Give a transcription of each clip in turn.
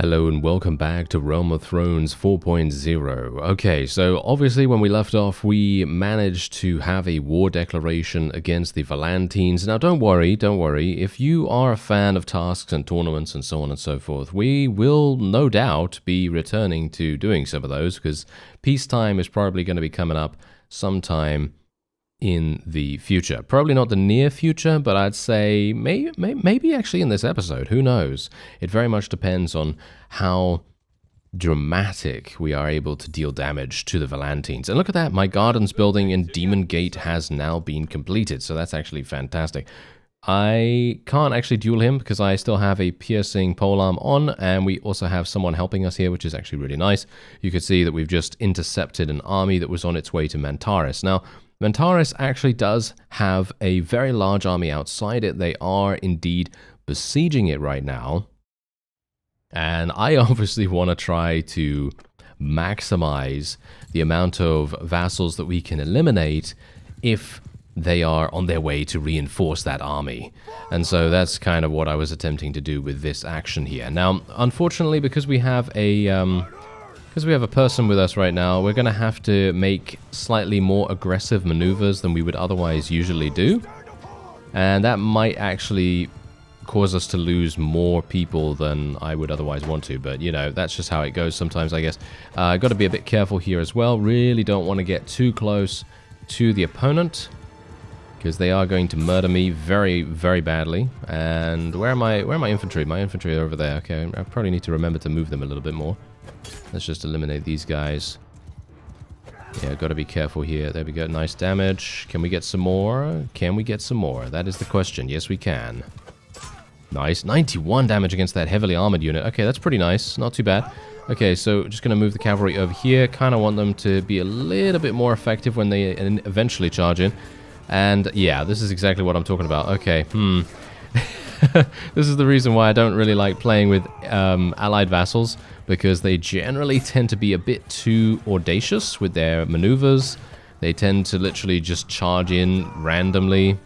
Hello and welcome back to Realm of Thrones 4.0. Okay, so obviously when we left off, we managed to have a war declaration against the Valantines. Now don't worry, if you are a fan of tasks and tournaments and so on and so forth, we will no doubt be returning to doing some of those, because peacetime is probably going to be coming up sometime in the future. Probably not the near future, but I'd say maybe actually in this episode. Who knows? It very much depends on how dramatic we are able to deal damage to the Valantines. And look at that, my gardens building in Demon Gate has now been completed, so that's actually fantastic. I can't actually duel him because I still have a piercing polearm on, and we also have someone helping us here, which is actually really nice. You can see that we've just intercepted an army that was on its way to Mantaris. Now, Mantaris actually does have a very large army outside it. They are indeed besieging it right now. And I obviously want to try to maximize the amount of vassals that we can eliminate if they are on their way to reinforce that army. And so that's kind of what I was attempting to do with this action here. Now, unfortunately, because we have a person with us right now, we're going to have to make slightly more aggressive maneuvers than we would otherwise usually do. And that might actually cause us to lose more people than I would otherwise want to. But, you know, that's just how it goes sometimes, I guess. I've got to be a bit careful here as well. Really don't want to get too close to the opponent, because they are going to murder me very, very badly. And where are my infantry? My infantry are over there. Okay, I probably need to remember to move them a little bit more. Let's just eliminate these guys. Yeah, got to be careful here. There we go. Nice damage. Can we get some more? Can we get some more? That is the question. Yes, we can. Nice. 91 damage against that heavily armored unit. Okay, that's pretty nice. Not too bad. Okay, so just going to move the cavalry over here. Kind of want them to be a little bit more effective when they eventually charge in. And yeah, this is exactly what I'm talking about. Okay, This is the reason why I don't really like playing with allied vassals, because they generally tend to be a bit too audacious with their maneuvers. They tend to literally just charge in randomly,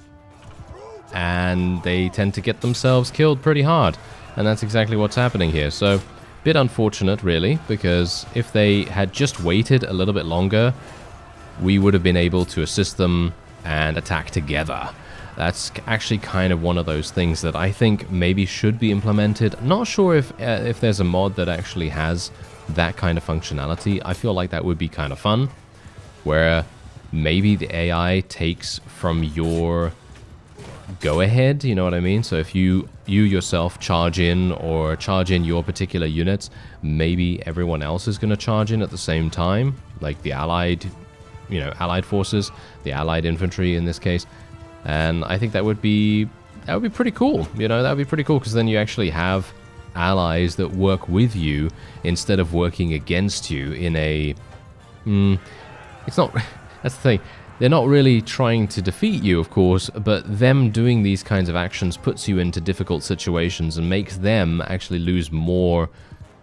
and they tend to get themselves killed pretty hard. And that's exactly what's happening here. So, bit unfortunate, really, because if they had just waited a little bit longer, we would have been able to assist them and attack together. That's actually kind of one of those things that I think maybe should be implemented. Not sure if there's a mod that actually has that kind of functionality. I feel like that would be kind of fun, where maybe the AI takes from your go-ahead, you know what I mean? So if you yourself charge in or charge in your particular units, maybe everyone else is going to charge in at the same time, like the allied forces, the allied infantry in this case. And I think that would be pretty cool. You know, that would be pretty cool, because then you actually have allies that work with you instead of working against you in a... it's not... That's the thing. They're not really trying to defeat you, of course, but them doing these kinds of actions puts you into difficult situations and makes them actually lose more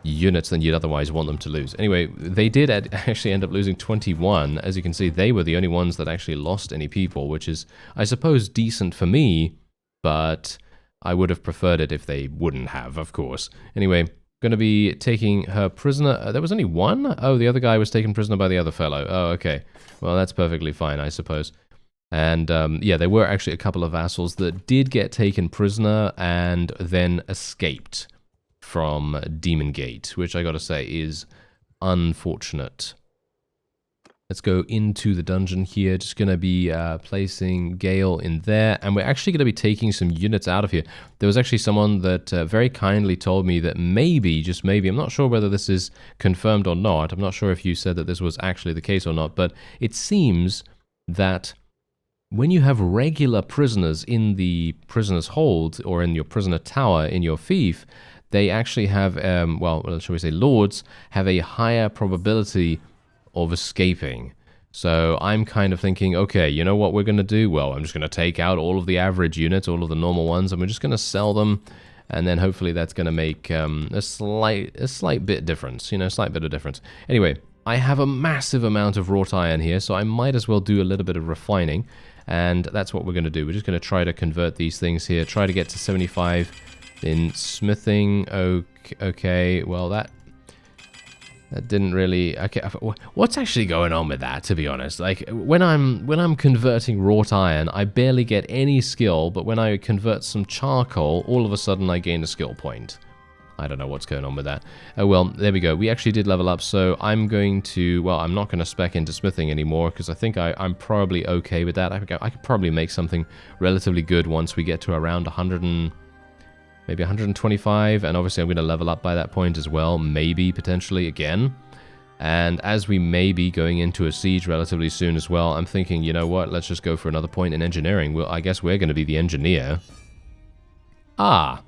units than you'd otherwise want them to lose. Anyway, they did actually end up losing 21. As you can see, they were the only ones that actually lost any people, which is, I suppose, decent for me, but I would have preferred it if they wouldn't have, of course. Anyway, going to be taking her prisoner. There was only one? Oh, the other guy was taken prisoner by the other fellow. Oh, okay. Well, that's perfectly fine, I suppose. And yeah, there were actually a couple of vassals that did get taken prisoner and then escaped from Demon Gate, which I gotta say is unfortunate. Let's go into the dungeon here. Just gonna be placing Gale in there, and we're actually gonna be taking some units out of here. There was actually someone that very kindly told me that maybe, just maybe, I'm not sure whether this is confirmed or not. I'm not sure if you said that this was actually the case or not, but it seems that when you have regular prisoners in the prisoner's hold or in your prisoner tower in your fief, they actually have, well, shall we say, lords have a higher probability of escaping. So I'm kind of thinking, okay, you know what we're going to do? Well, I'm just going to take out all of the average units, all of the normal ones, and we're just going to sell them, and then hopefully that's going to make a slight bit difference, you know, slight bit of difference. Anyway, I have a massive amount of wrought iron here, so I might as well do a little bit of refining, and that's what we're going to do. We're just going to try to convert these things here, try to get to 75 In smithing, okay, well that didn't really... Okay, what's actually going on with that, to be honest? Like, when I'm converting wrought iron, I barely get any skill, but when I convert some charcoal, all of a sudden I gain a skill point. I don't know what's going on with that. Oh well, there we go. We actually did level up, so I'm going to... Well, I'm not going to spec into smithing anymore, because I think I'm probably okay with that. I could probably make something relatively good once we get to around 100 and... maybe 125, and obviously I'm going to level up by that point as well, maybe, potentially, again. And as we may be going into a siege relatively soon as well, I'm thinking, you know what, let's just go for another point in engineering. Well, I guess we're going to be the engineer. Ah.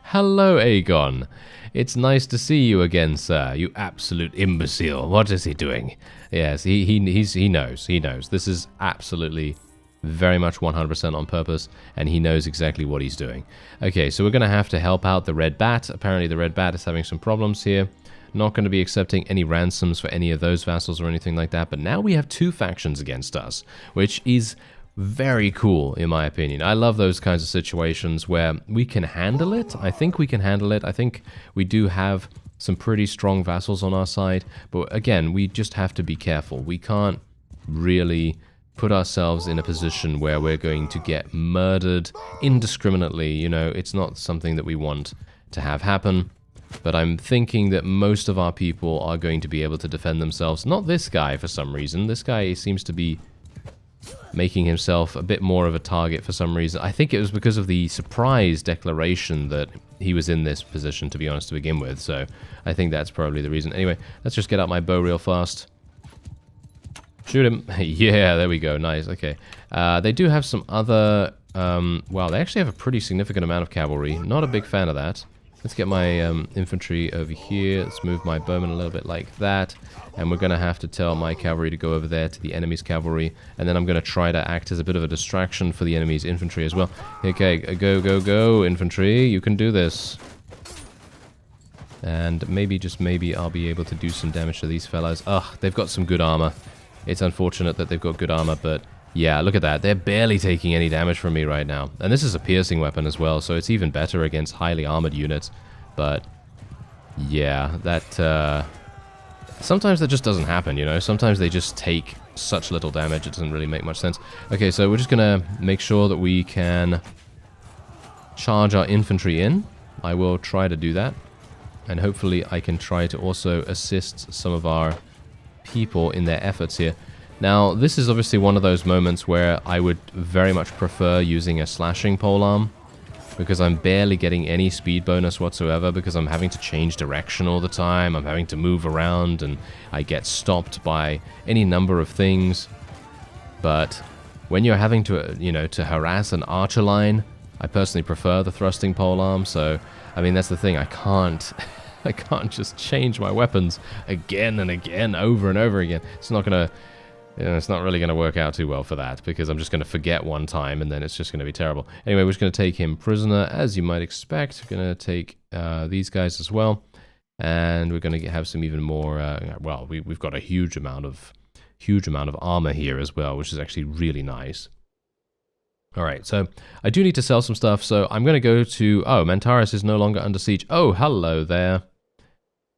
Hello, Aegon. It's nice to see you again, sir. You absolute imbecile. What is he doing? Yes, he knows. He knows. This is absolutely... very much 100% on purpose, and he knows exactly what he's doing. Okay, so we're going to have to help out the Red Bat. Apparently the Red Bat is having some problems here. Not going to be accepting any ransoms for any of those vassals or anything like that, but now we have two factions against us, which is very cool, in my opinion. I love those kinds of situations where we can handle it. I think we can handle it. I think we do have some pretty strong vassals on our side, but again, we just have to be careful. We can't really... put ourselves in a position where we're going to get murdered indiscriminately. You know, it's not something that we want to have happen. But I'm thinking that most of our people are going to be able to defend themselves. Not this guy, for some reason. This guy seems to be making himself a bit more of a target for some reason. I think it was because of the surprise declaration that he was in this position, to be honest, to begin with. So I think that's probably the reason. Anyway, let's just get out my bow real fast. Shoot him. Yeah, there we go. Nice. Okay. They do have some other... wow, they actually have a pretty significant amount of cavalry. Not a big fan of that. Let's get my infantry over here. Let's move my bowmen a little bit like that. And we're going to have to tell my cavalry to go over there to the enemy's cavalry. And then I'm going to try to act as a bit of a distraction for the enemy's infantry as well. Okay, go, go, go, infantry. You can do this. And maybe, just maybe, I'll be able to do some damage to these fellas. Ugh, they've got some good armor. It's unfortunate that they've got good armor, but yeah, look at that. They're barely taking any damage from me right now. And this is a piercing weapon as well, so it's even better against highly armored units. But yeah, that... sometimes that just doesn't happen, you know? Sometimes they just take such little damage, it doesn't really make much sense. Okay, so we're just gonna make sure that we can charge our infantry in. I will try to do that. And hopefully I can try to also assist some of our people in their efforts here. Now, this is obviously one of those moments where I would very much prefer using a slashing polearm, because I'm barely getting any speed bonus whatsoever, because I'm having to change direction all the time, I'm having to move around, and I get stopped by any number of things. But when you're having to, you know, to harass an archer line, I personally prefer the thrusting polearm. So, I mean, that's the thing, I can't just change my weapons again and again, over and over again. It's not gonna, you know, it's not really gonna work out too well for that, because I'm just gonna forget one time and then it's just gonna be terrible. Anyway, we're just gonna take him prisoner, as you might expect. We're gonna take these guys as well, and we're gonna have some even more. Well, we've got a huge amount of armor here as well, which is actually really nice. Alright, so I do need to sell some stuff, so I'm going to go to... Oh, Mantaris is no longer under siege. Oh, hello there.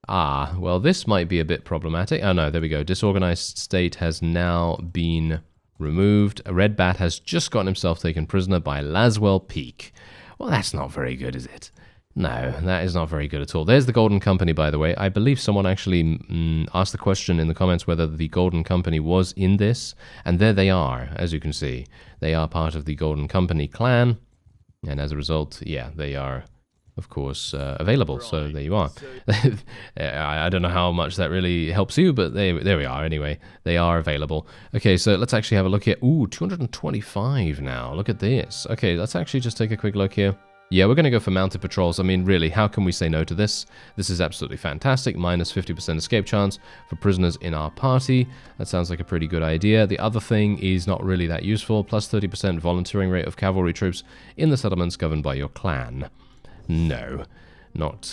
Ah, well, this might be a bit problematic. Oh, no, there we go. Disorganized state has now been removed. A Red Bat has just gotten himself taken prisoner by Laswell Peak. Well, that's not very good, is it? No, that is not very good at all. There's the Golden Company, by the way. I believe someone actually asked the question in the comments whether the Golden Company was in this. And there they are, as you can see. They are part of the Golden Company clan. And as a result, yeah, they are, of course, available. So there you are. I don't know how much that really helps you, but there we are anyway. They are available. Okay, so let's actually have a look here. Ooh, 225 now. Look at this. Okay, let's actually just take a quick look here. Yeah, we're going to go for mounted patrols. I mean, really, how can we say no to this? This is absolutely fantastic. Minus 50% escape chance for prisoners in our party. That sounds like a pretty good idea. The other thing is not really that useful. Plus 30% volunteering rate of cavalry troops in the settlements governed by your clan. No, not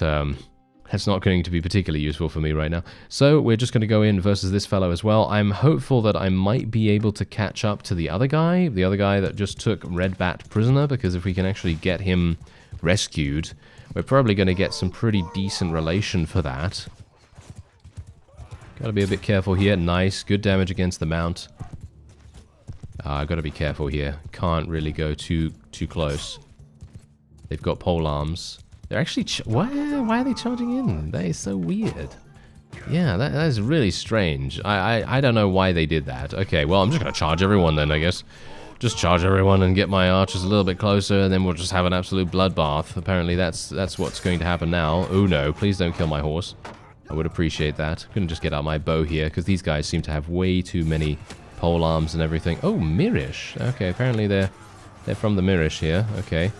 That's not going to be particularly useful for me right now. So we're just going to go in versus this fellow as well. I'm hopeful that I might be able to catch up to the other guy that just took Red Bat prisoner, because if we can actually get him rescued, we're probably going to get some pretty decent relation for that. Gotta be a bit careful here. Nice. Good damage against the mount. Gotta be careful here. Can't really go too close. They've got pole arms. They're actually... why are they charging in? That is so weird. Yeah, that is really strange. I don't know why they did that. Okay, well, I'm just gonna charge everyone then, I guess. Just charge everyone and get my archers a little bit closer, and then we'll just have an absolute bloodbath. Apparently, that's what's going to happen now. Oh no, please don't kill my horse. I would appreciate that. I'm gonna just get out my bow here, because these guys seem to have way too many pole arms and everything. Oh, Mirish. Okay, apparently they're from the Mirish here. Okay.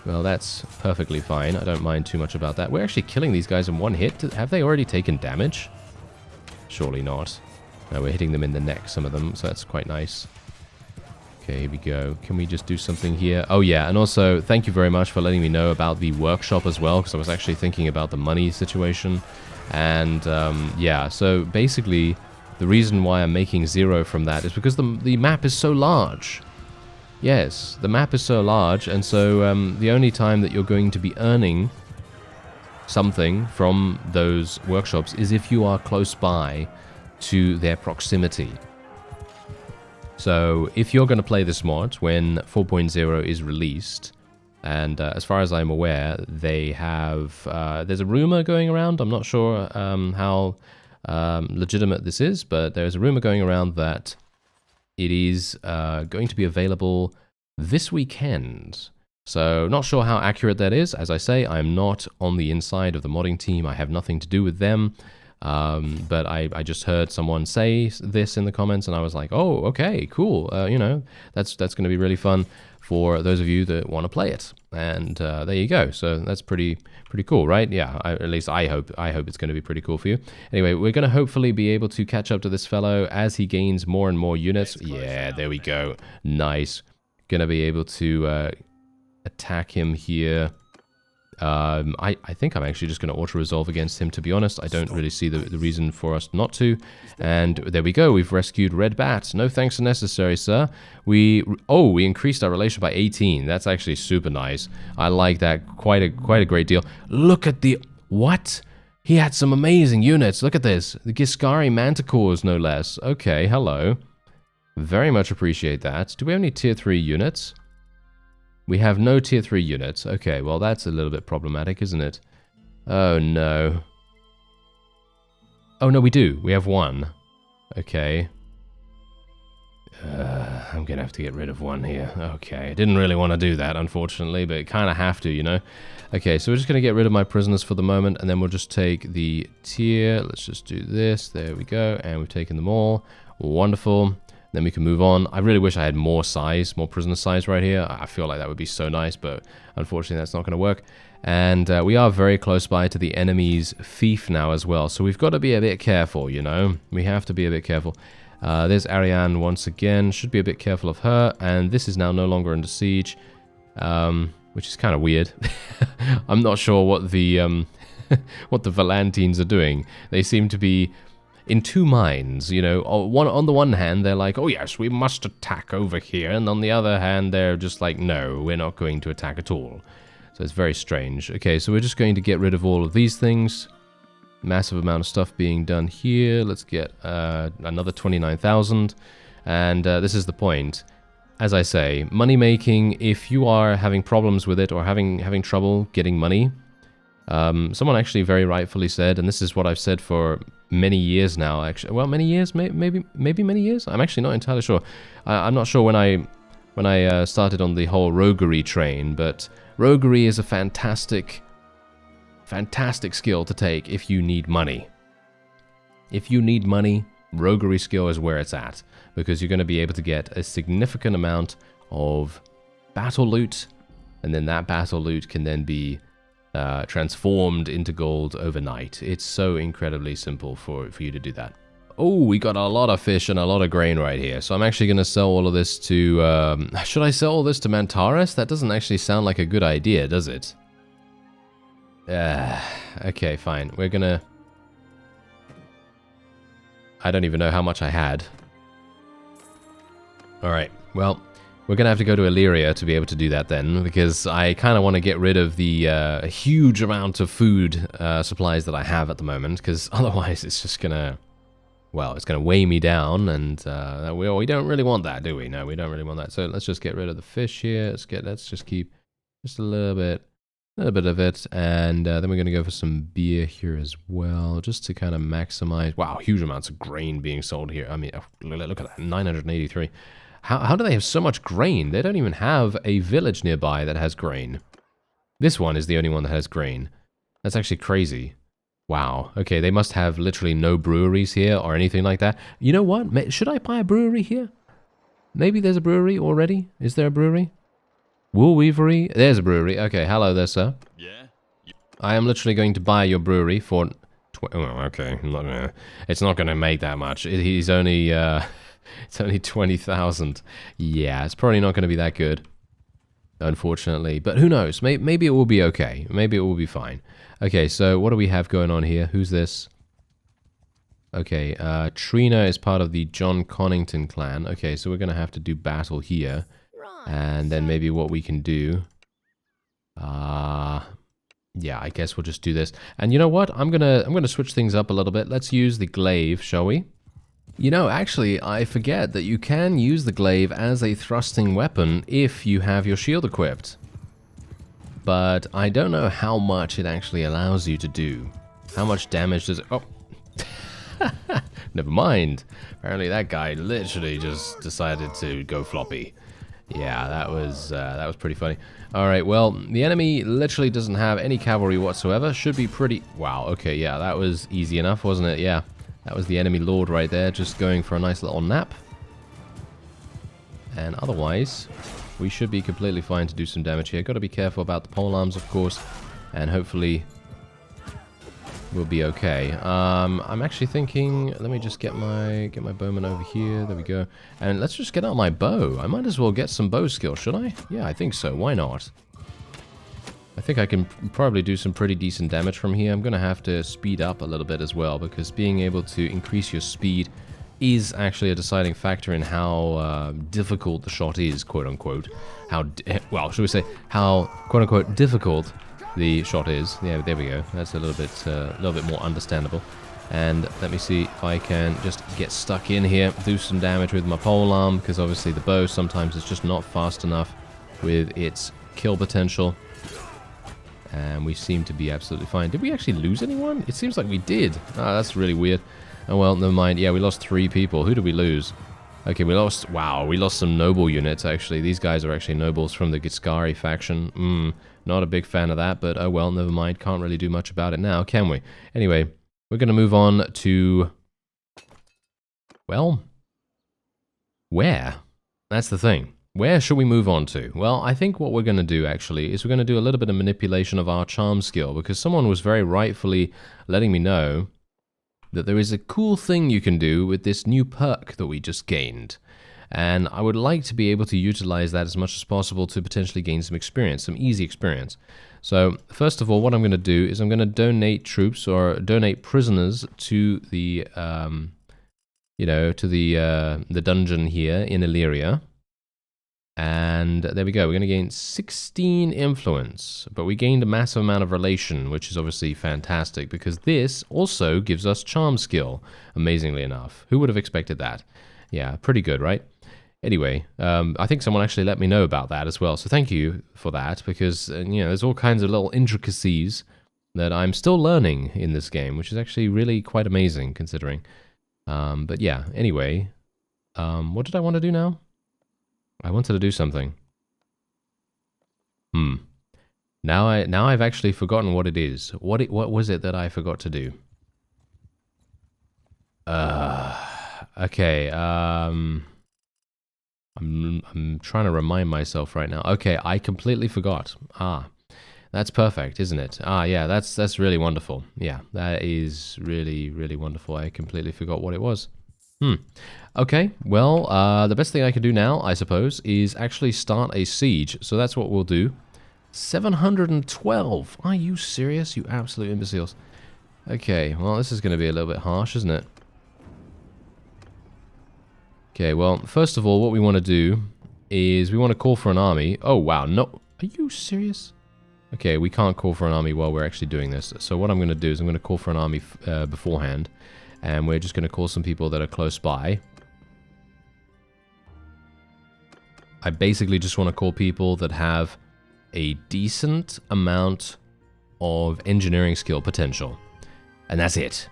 Well, that's perfectly fine. I don't mind too much about that. We're actually killing these guys in one hit. Have they already taken damage? Surely not. No, we're hitting them in the neck, some of them, so that's quite nice. Okay, here we go. Can we just do something here? Oh, yeah, and also, thank you very much for letting me know about the workshop as well, because I was actually thinking about the money situation. And, yeah, so basically, the reason why I'm making 0 from that is because the map is so large. Yes, the map is so large, and so the only time that you're going to be earning something from those workshops is if you are close by to their proximity. So if you're going to play this mod when 4.0 is released, and as far as I'm aware, they have... there's a rumor going around. I'm not sure how legitimate this is, but there's a rumor going around that it is going to be available this weekend. So not sure how accurate that is. As I say, I'm not on the inside of the modding team. I have nothing to do with them. But I just heard someone say this in the comments, and I was like, oh, okay, cool. You know, that's going to be really fun for those of you that want to play it. And there you go. So that's pretty cool, right? Yeah, at least I hope it's going to be pretty cool for you. Anyway, we're going to hopefully be able to catch up to this fellow as he gains more and more units. Yeah, there we go. Nice. Going to be able to attack him here. I think I'm actually just going to auto-resolve against him, to be honest. I don't really see the reason for us not to. And there we go. We've rescued Red Bat. No thanks are necessary, sir. We increased our relation by 18. That's actually super nice. I like that. Quite a great deal. Look at the... What? He had some amazing units. Look at this. The Giscari Manticores, no less. Okay, hello. Very much appreciate that. Do we have any tier 3 units? We have no tier 3 units. Okay, well that's a little bit problematic, isn't it? Oh no. Oh no, we do. We have one. Okay. I'm gonna have to get rid of one here. Okay, I didn't really want to do that, unfortunately, but kind of have to, you know? Okay, so we're just gonna get rid of my prisoners for the moment, and then we'll just take the tier. Let's just do this. There we go, and we've taken them all. Wonderful. Then we can move on. I really wish I had more size, more prisoner size right here. I feel like that would be so nice, but unfortunately that's not going to work. And we are very close by to the enemy's fief now as well, so we've got to be a bit careful, you know? We have to be a bit careful. There's Ariane once again. Should be a bit careful of her. And this is now no longer under siege, which is kind of weird. I'm not sure what the what the Valentines are doing. They seem to be in two minds, you know. On the one hand, they're like, oh yes, we must attack over here. And on the other hand, they're just like, no, we're not going to attack at all. So it's very strange. Okay, so we're just going to get rid of all of these things. Massive amount of stuff being done here. Let's get another 29,000. And this is the point. As I say, money making, if you are having problems with it or having trouble getting money, someone actually very rightfully said, and this is what I've said for many years now, actually. Well, many years, maybe many years? I'm actually not entirely sure. I'm not sure when I started on the whole roguery train, but roguery is a fantastic skill to take if you need money. If you need money, roguery skill is where it's at, because you're going to be able to get a significant amount of battle loot, and then that battle loot can then be transformed into gold overnight. It's so incredibly simple for you to do that. Oh, we got a lot of fish and a lot of grain right here. So I'm actually going to sell all of this to... should I sell all this to Mantaris? That doesn't actually sound like a good idea, does it? Okay, fine. We're gonna... I don't even know how much I had. Alright, well, we're gonna have to go to Illyria to be able to do that then, because I kind of want to get rid of the huge amount of food supplies that I have at the moment, because otherwise it's just gonna... Well, it's gonna weigh me down, and we don't really want that, do we? No, we don't really want that. So let's just get rid of the fish here. Let's just keep just a little bit of it, and then we're gonna go for some beer here as well, just to kind of maximize. Wow, huge amounts of grain being sold here. I mean, look at that, 983. How do they have so much grain? They don't even have a village nearby that has grain. This one is the only one that has grain. That's actually crazy. Wow. Okay, they must have literally no breweries here or anything like that. You know what? Should I buy a brewery here? Maybe there's a brewery already. Is there a brewery? Wool Weavery? There's a brewery. Okay, hello there, sir. Yeah. I am literally going to buy your brewery for... Oh, okay. It's not going to make that much. He's only... it's only 20,000. Yeah, it's probably not going to be that good. Unfortunately. But who knows? Maybe it will be okay. Maybe it will be fine. Okay, so what do we have going on here? Who's this? Okay, Trina is part of the John Connington clan. Okay, so we're going to have to do battle here. And then maybe what we can do... yeah, I guess we'll just do this. And you know what? I'm gonna switch things up a little bit. Let's use the glaive, shall we? You know, actually, I forget that you can use the glaive as a thrusting weapon if you have your shield equipped. But I don't know how much it actually allows you to do. How much damage does it... Oh! Never mind. Apparently that guy literally just decided to go floppy. Yeah, that was pretty funny. Alright, well, the enemy literally doesn't have any cavalry whatsoever. Should be pretty... Wow, okay, yeah, that was easy enough, wasn't it? Yeah. That was the enemy lord right there, just going for a nice little nap. And otherwise, we should be completely fine to do some damage here. Got to be careful about the polearms, of course, and hopefully we'll be okay. I'm actually thinking, let me just get my bowman over here. There we go. And let's just get out my bow. I might as well get some bow skill, should I? Yeah, I think so. Why not? I think I can probably do some pretty decent damage from here. I'm going to have to speed up a little bit as well, because being able to increase your speed is actually a deciding factor in how difficult the shot is, quote-unquote. Well, should we say how, quote-unquote, difficult the shot is. Yeah, there we go. That's a little bit more understandable. And let me see if I can just get stuck in here, do some damage with my polearm, because obviously the bow sometimes is just not fast enough with its kill potential. And we seem to be absolutely fine. Did we actually lose anyone? It seems like we did. Ah, that's really weird. Oh well, never mind. Yeah, we lost 3 people. Who did we lose? Okay, we lost... Wow, we lost some noble units, actually. These guys are actually nobles from the Giscari faction. Not a big fan of that, but oh well, never mind. Can't really do much about it now, can we? Anyway, we're going to move on to... Well... Where? That's the thing. Where should we move on to? Well, I think what we're going to do, actually, is we're going to do a little bit of manipulation of our charm skill, because someone was very rightfully letting me know that there is a cool thing you can do with this new perk that we just gained. And I would like to be able to utilize that as much as possible to potentially gain some experience, some easy experience. So, first of all, what I'm going to do is I'm going to donate troops or donate prisoners to the, to the dungeon here in Illyria. And there we go, we're going to gain 16 influence, but we gained a massive amount of relation, which is obviously fantastic, because this also gives us charm skill, amazingly enough. Who would have expected that? Yeah, pretty good, right? Anyway, I think someone actually let me know about that as well, so thank you for that, because, there's all kinds of little intricacies that I'm still learning in this game, which is actually really quite amazing, considering. But yeah, anyway, what did I want to do now? I wanted to do something. Now I've actually forgotten what it is. What was it that I forgot to do? Okay. I'm trying to remind myself right now. Okay, I completely forgot. That's perfect, isn't it? Yeah, that's really wonderful. Yeah, that is really, really wonderful. I completely forgot what it was. Okay, well, the best thing I can do now, I suppose, is actually start a siege. So that's what we'll do. 712. Are you serious, you absolute imbeciles? Okay, well, this is going to be a little bit harsh, isn't it? Okay, well, first of all, what we want to do is we want to call for an army. Oh, wow, no. Are you serious? Okay, we can't call for an army while we're actually doing this. So what I'm going to do is I'm going to call for an army beforehand. And we're just going to call some people that are close by. I basically just want to call people that have a decent amount of engineering skill potential. And that's it.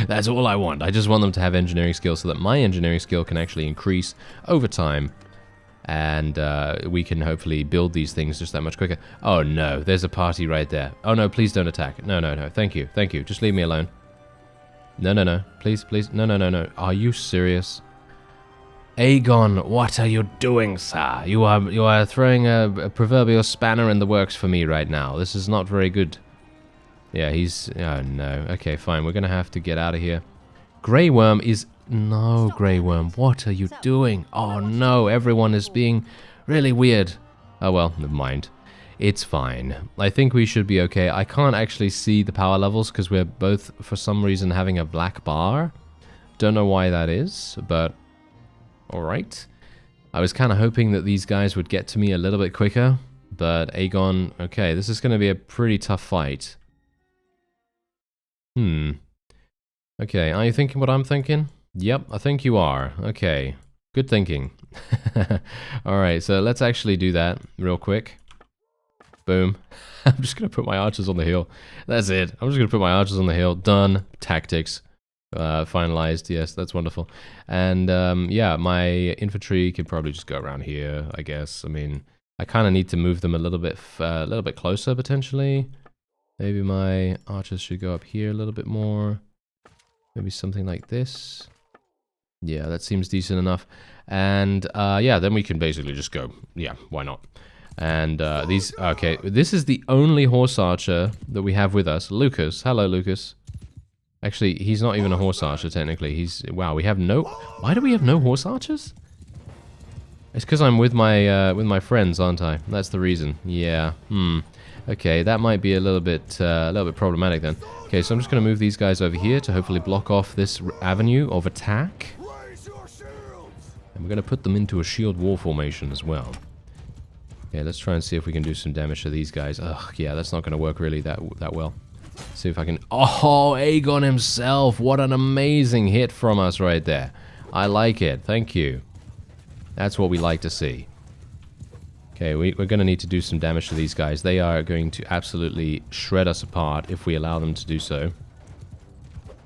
That's all I want. I just want them to have engineering skill so that my engineering skill can actually increase over time. And we can hopefully build these things just that much quicker. Oh no, there's a party right there. Oh no, please don't attack. No, no, no. Thank you. Thank you. Just leave me alone. No, no, no. Please, please. No, no, no, no. Are you serious? Aegon, what are you doing, sir? You are throwing a proverbial spanner in the works for me right now. This is not very good. Yeah, he's... Oh no. Okay, fine. We're going to have to get out of here. Grey Worm is... No, Grey Worm. What are you doing? Oh no, everyone is being really weird. Oh well, never mind. It's fine. I think we should be okay. I can't actually see the power levels because we're both, for some reason, having a black bar. Don't know why that is, but... Alright. I was kind of hoping that these guys would get to me a little bit quicker, but Aegon... Okay, this is going to be a pretty tough fight. Okay, are you thinking what I'm thinking? Yep, I think you are. Okay, good thinking. Alright, so let's actually do that real quick. Boom. I'm just going to put my archers on the hill. That's it. I'm just going to put my archers on the hill. Done. Tactics. Finalized. Yes, that's wonderful. And yeah, my infantry can probably just go around here, I guess. I mean, I kind of need to move them a little bit closer, potentially. Maybe my archers should go up here a little bit more. Maybe something like this. Yeah, that seems decent enough. And yeah, then we can basically just go. Yeah, why not? And these... Okay, this is the only horse archer that we have with us. Lucas. Hello, Lucas. Actually, he's not even a horse archer, technically. He's... Wow, we have no... Why do we have no horse archers? It's because I'm with my friends, aren't I? That's the reason. Yeah. Okay, that might be a little bit problematic then. Okay, so I'm just going to move these guys over here to hopefully block off this avenue of attack. And we're going to put them into a shield wall formation as well. Okay, let's try and see if we can do some damage to these guys. Ugh, yeah, that's not going to work really that well. See if I can... Oh, Aegon himself! What an amazing hit from us right there. I like it. Thank you. That's what we like to see. Okay, we're going to need to do some damage to these guys. They are going to absolutely shred us apart if we allow them to do so.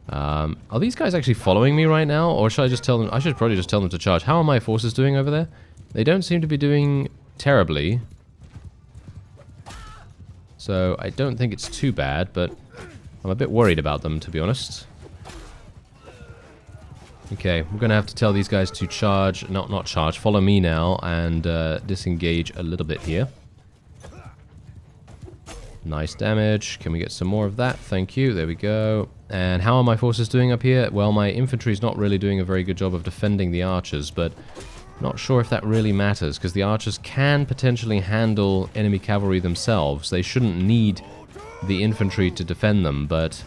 Are these guys actually following me right now? Or should I just tell them... I should probably just tell them to charge. How are my forces doing over there? They don't seem to be doing terribly. So I don't think it's too bad, but I'm a bit worried about them, to be honest. Okay, we're going to have to tell these guys to charge, not charge, follow me now, and disengage a little bit here. Nice damage. Can we get some more of that? Thank you. There we go. And how are my forces doing up here? Well, my infantry is not really doing a very good job of defending the archers, but not sure if that really matters, because the archers can potentially handle enemy cavalry themselves. They shouldn't need the infantry to defend them, but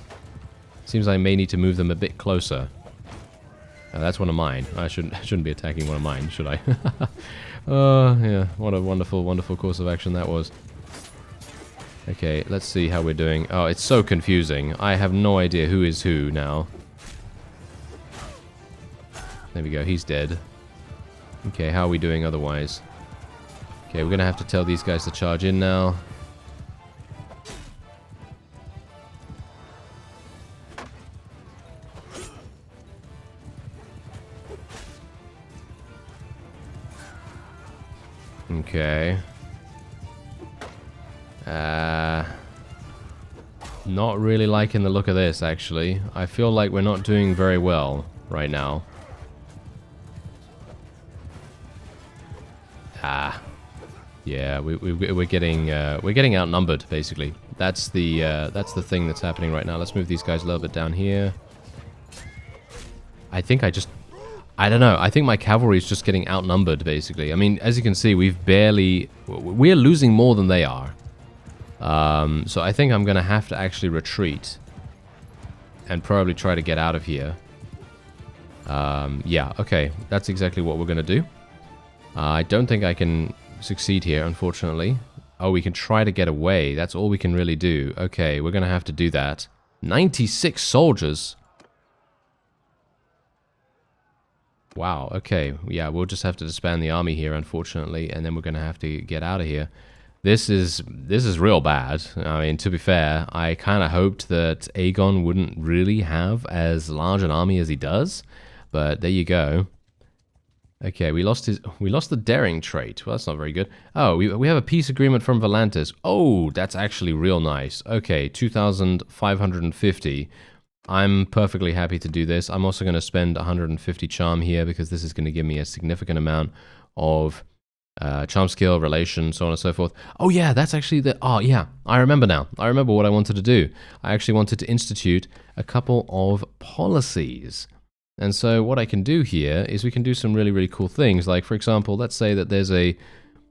it seems I may need to move them a bit closer. That's one of mine. I shouldn't be attacking one of mine, should I? Yeah, what a wonderful, wonderful course of action that was. Okay, let's see how we're doing. Oh, it's so confusing. I have no idea who is who now. There we go, he's dead. Okay, how are we doing otherwise? Okay, we're gonna have to tell these guys to charge in now. Okay. Not really liking the look of this, actually. I feel like we're not doing very well right now. Yeah, we're getting outnumbered, basically. That's the thing that's happening right now. Let's move these guys a little bit down here. I don't know. I think my cavalry is just getting outnumbered, basically. I mean, as you can see, we're losing more than they are. So I think I'm going to have to actually retreat and probably try to get out of here. Yeah, okay. That's exactly what we're going to do. I don't think I can succeed here, unfortunately. Oh, we can try to get away. That's all we can really do. Okay, we're going to have to do that. 96 soldiers? Wow, okay. Yeah, we'll just have to disband the army here, unfortunately, and then we're going to have to get out of here. This is real bad. I mean, to be fair, I kind of hoped that Aegon wouldn't really have as large an army as he does, but there you go. Okay, we lost the daring trait. Well, that's not very good. Oh, we have a peace agreement from Volantis. Oh, that's actually real nice. Okay, 2,550. I'm perfectly happy to do this. I'm also going to spend 150 charm here because this is going to give me a significant amount of charm skill, relation, so on and so forth. Oh yeah, that's actually the... Oh yeah, I remember now. I remember what I wanted to do. I actually wanted to institute a couple of policies. And so what I can do here is we can do some really, really cool things. Like, for example, let's say that there's a,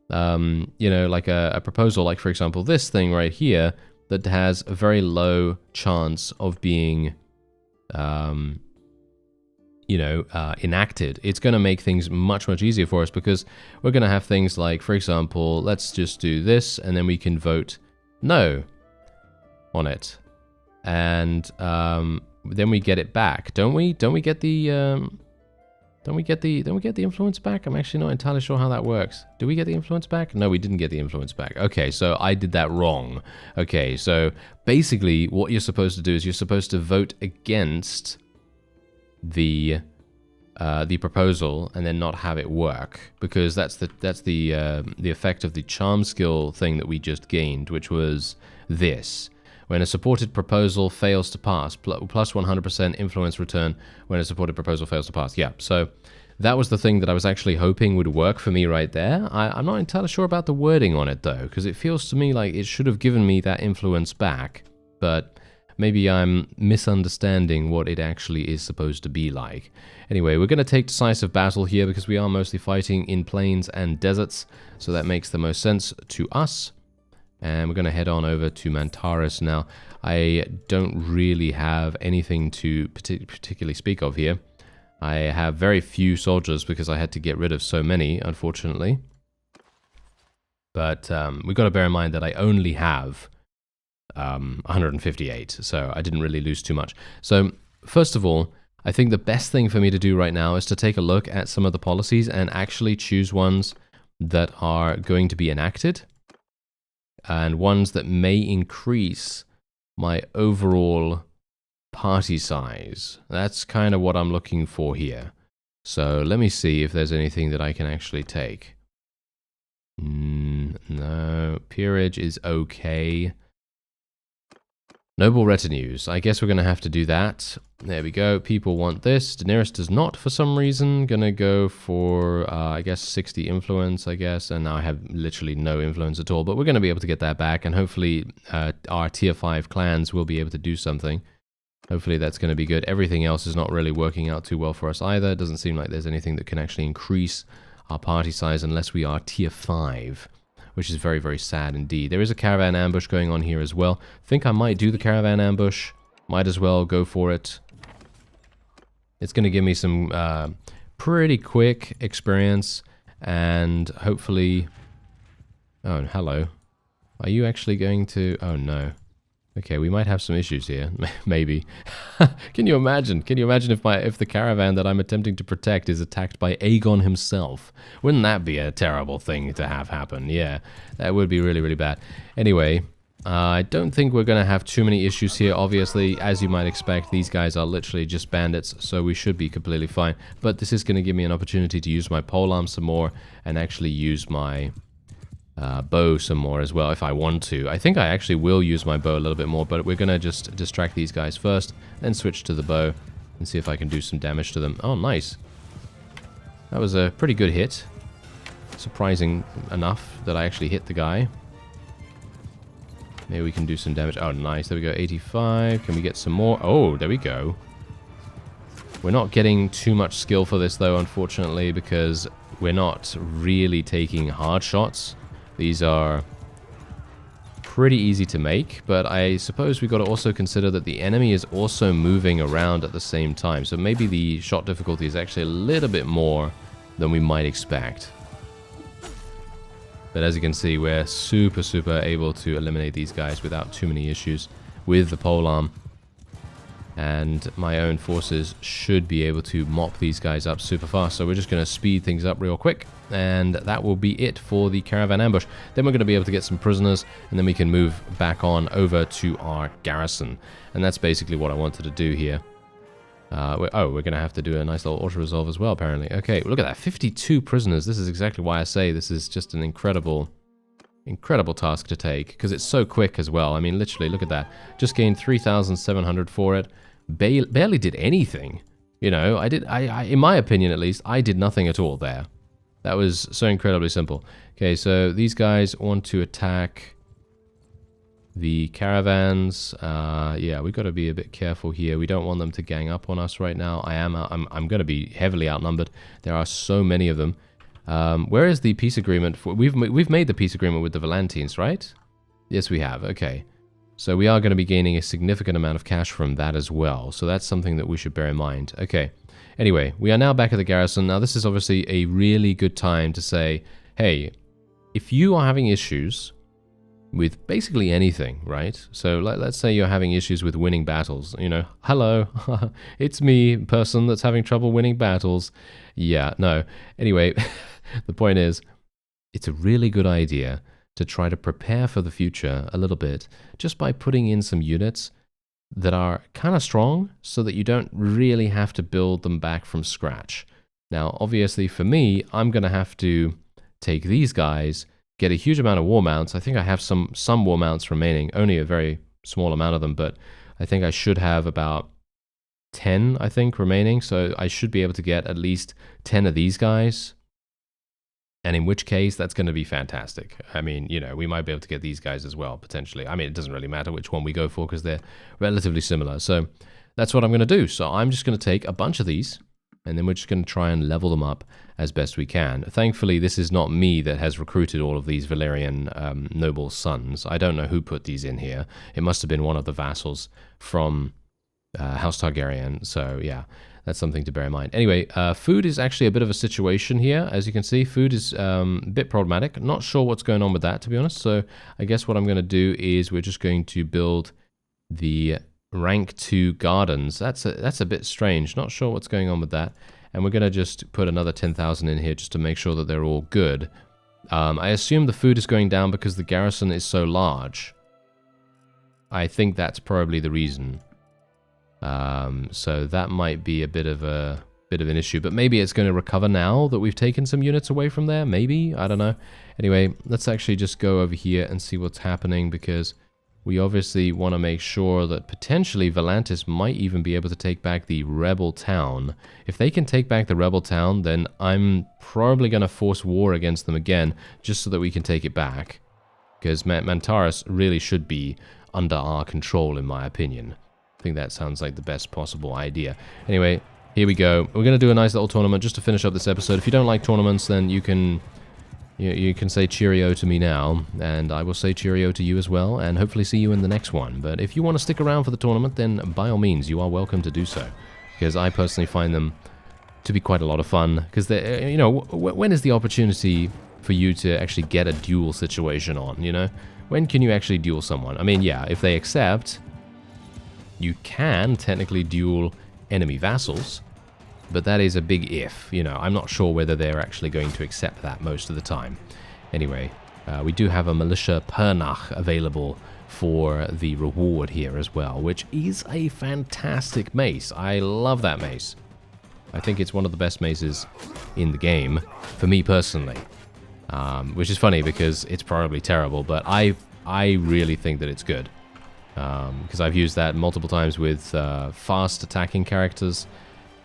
you know, like a proposal, like, for example, this thing right here that has a very low chance of being, you know, enacted. It's going to make things much, much easier for us because we're going to have things like, for example, let's just do this and then we can vote no on it. And then we get it back, don't we? Don't we get the influence back? I'm actually not entirely sure how that works. Do we get the influence back? No, we didn't get the influence back. Okay, so I did that wrong. Okay, so basically what you're supposed to do is you're supposed to vote against the proposal and then not have it work, because that's the effect of the charm skill thing that we just gained, which was this. When a supported proposal fails to pass, plus 100% influence return when a supported proposal fails to pass. Yeah, so that was the thing that I was actually hoping would work for me right there. I'm not entirely sure about the wording on it, though, because it feels to me like it should have given me that influence back, but maybe I'm misunderstanding what it actually is supposed to be like. Anyway, we're going to take decisive battle here because we are mostly fighting in plains and deserts, so that makes the most sense to us. And we're going to head on over to Mantaris now. I don't really have anything to particularly speak of here. I have very few soldiers because I had to get rid of so many, unfortunately. But we've got to bear in mind that I only have 158, so I didn't really lose too much. So, first of all, I think the best thing for me to do right now is to take a look at some of the policies and actually choose ones that are going to be enacted, and ones that may increase my overall party size. That's kind of what I'm looking for here. So let me see if there's anything that I can actually take. No, peerage is okay. Noble retinues. I guess we're going to have to do that. There we go. People want this. Daenerys does not for some reason. Going to go for, I guess, 60 influence, I guess. And now I have literally no influence at all. But we're going to be able to get that back. And hopefully our tier 5 clans will be able to do something. Hopefully that's going to be good. Everything else is not really working out too well for us either. It doesn't seem like there's anything that can actually increase our party size unless we are tier 5. Which is very, very sad indeed. There is a caravan ambush going on here as well. Think I might do the caravan ambush. Might as well go for it. It's going to give me some pretty quick experience. And hopefully... Oh, hello. Are you actually going to... Oh, no. Okay, we might have some issues here. Maybe. Can you imagine? Can you imagine if the caravan that I'm attempting to protect is attacked by Aegon himself? Wouldn't that be a terrible thing to have happen? Yeah, that would be really, really bad. Anyway, I don't think we're going to have too many issues here. Obviously, as you might expect, these guys are literally just bandits, so we should be completely fine. But this is going to give me an opportunity to use my polearm some more and actually use my... bow some more as well if I want to. I think I actually will use my bow a little bit more, but we're going to just distract these guys first, then switch to the bow and see if I can do some damage to them. Oh, nice. That was a pretty good hit. Surprising enough that I actually hit the guy. Maybe we can do some damage. Oh, nice. There we go. 85. Can we get some more? Oh, there we go. We're not getting too much skill for this, though, unfortunately, because we're not really taking hard shots. These are pretty easy to make, but I suppose we've got to also consider that the enemy is also moving around at the same time. So maybe the shot difficulty is actually a little bit more than we might expect. But as you can see, we're super able to eliminate these guys without too many issues with the polearm. And my own forces should be able to mop these guys up super fast. So we're just going to speed things up real quick. And that will be it for the caravan ambush. Then we're going to be able to get some prisoners. And then we can move back on over to our garrison. And that's basically what I wanted to do here. We're going to have to do a nice little auto-resolve as well, apparently. Okay, look at that. 52 prisoners. This is exactly why I say this is just an incredible task to take. Because it's so quick as well. I mean, literally, look at that. Just gained 3,700 for it. Barely did anything. You know, I in my opinion at least, I did nothing at all there. That was so incredibly simple. Okay, so these guys want to attack the caravans. Yeah, we've got to be a bit careful here. We don't want them to gang up on us right now. I'm going to be heavily outnumbered. There are so many of them. Where is the peace agreement? We've made the peace agreement with the Valentines, right? Yes, we have. Okay. So we are going to be gaining a significant amount of cash from that as well. So that's something that we should bear in mind. Okay. Anyway, we are now back at the garrison. Now this is obviously a really good time to say, hey, if you are having issues with basically anything, right? So let's say you're having issues with winning battles. You know, hello, it's me, person that's having trouble winning battles. Yeah, no. Anyway, the point is, it's a really good idea to try to prepare for the future a little bit just by putting in some units that are kind of strong so that you don't really have to build them back from scratch. Now, obviously for me, I'm going to have to take these guys, get a huge amount of war mounts. I think I have some war mounts remaining, only a very small amount of them, but I think I should have about 10, I think, remaining. So I should be able to get at least 10 of these guys. And in which case, that's going to be fantastic. I mean, you know, we might be able to get these guys as well, potentially. I mean, it doesn't really matter which one we go for because they're relatively similar. So that's what I'm going to do. So I'm just going to take a bunch of these, and then we're just going to try and level them up as best we can. Thankfully, this is not me that has recruited all of these Valerian noble sons. I don't know who put these in here. It must have been one of the vassals from House Targaryen. So yeah, that's something to bear in mind. Anyway, food is actually a bit of a situation here. As you can see, food is a bit problematic. Not sure what's going on with that, to be honest. So I guess what I'm going to do is we're just going to build the rank 2 gardens. That's a bit strange. Not sure what's going on with that. And we're going to just put another 10,000 in here just to make sure that they're all good. I assume the food is going down because the garrison is so large. I think that's probably the reason. So that might be a bit of an issue, but maybe it's going to recover now that we've taken some units away from there. Maybe, I don't know. Anyway, let's actually just go over here and see what's happening, because we obviously want to make sure that potentially Volantis might even be able to take back the rebel town. If they can take back the rebel town, then I'm probably going to force war against them again, just so that we can take it back, because Mantaris really should be under our control, in my opinion. I think that sounds like the best possible idea. Anyway, here we go. We're going to do a nice little tournament just to finish up this episode. If you don't like tournaments, then you can say cheerio to me now, and I will say cheerio to you as well, and hopefully see you in the next one. But if you want to stick around for the tournament, then by all means, you are welcome to do so, because I personally find them to be quite a lot of fun, because, you know, when is the opportunity for you to actually get a duel situation on, you know? When can you actually duel someone? I mean, yeah, if they accept, you can technically duel enemy vassals, but that is a big if. You know, I'm not sure whether they're actually going to accept that most of the time. Anyway, we do have a militia Pernach available for the reward here as well, which is a fantastic mace. I love that mace. I think it's one of the best maces in the game, for me personally. Which is funny because it's probably terrible, but I really think that it's good. Because I've used that multiple times with fast attacking characters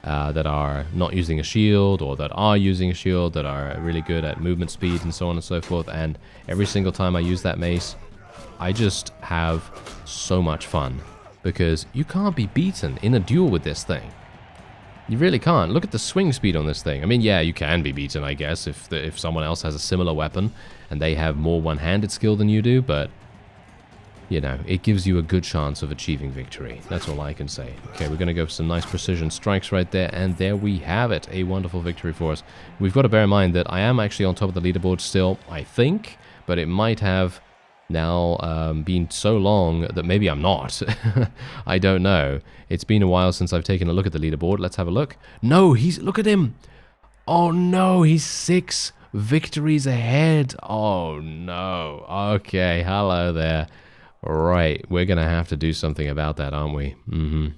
that are not using a shield, or that are using a shield, that are really good at movement speed and so on and so forth. And every single time I use that mace, I just have so much fun, because you can't be beaten in a duel with this thing. You really can't. Look at the swing speed on this thing. I mean, yeah, you can be beaten, I guess, if someone else has a similar weapon and they have more one-handed skill than you do, but you know, it gives you a good chance of achieving victory. That's all I can say. Okay, we're going to go for some nice precision strikes right there, and there we have it. A wonderful victory for us. We've got to bear in mind that I am actually on top of the leaderboard still, I think, but it might have now been so long that maybe I'm not. I don't know. It's been a while since I've taken a look at the leaderboard. Let's have a look. No, look at him. Oh no, he's 6 victories ahead. Oh no. Okay, hello there. Right, we're going to have to do something about that, aren't we?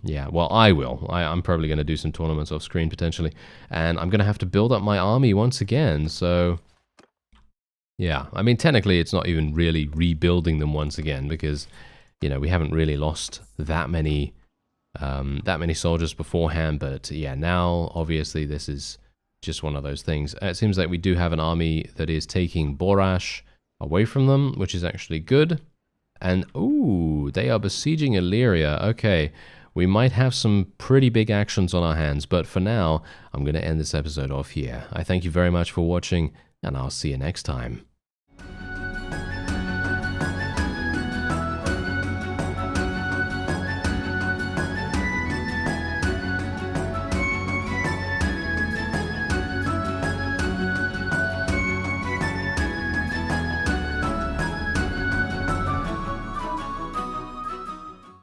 Yeah, well, I will. I'm probably going to do some tournaments off screen, potentially. And I'm going to have to build up my army once again, so... yeah, I mean, technically, it's not even really rebuilding them once again, because, you know, we haven't really lost that many soldiers beforehand, but yeah, now, obviously, this is just one of those things. It seems like we do have an army that is taking Borash away from them, which is actually good. And, ooh, they are besieging Illyria. Okay, we might have some pretty big actions on our hands, but for now, I'm going to end this episode off here. I thank you very much for watching, and I'll see you next time.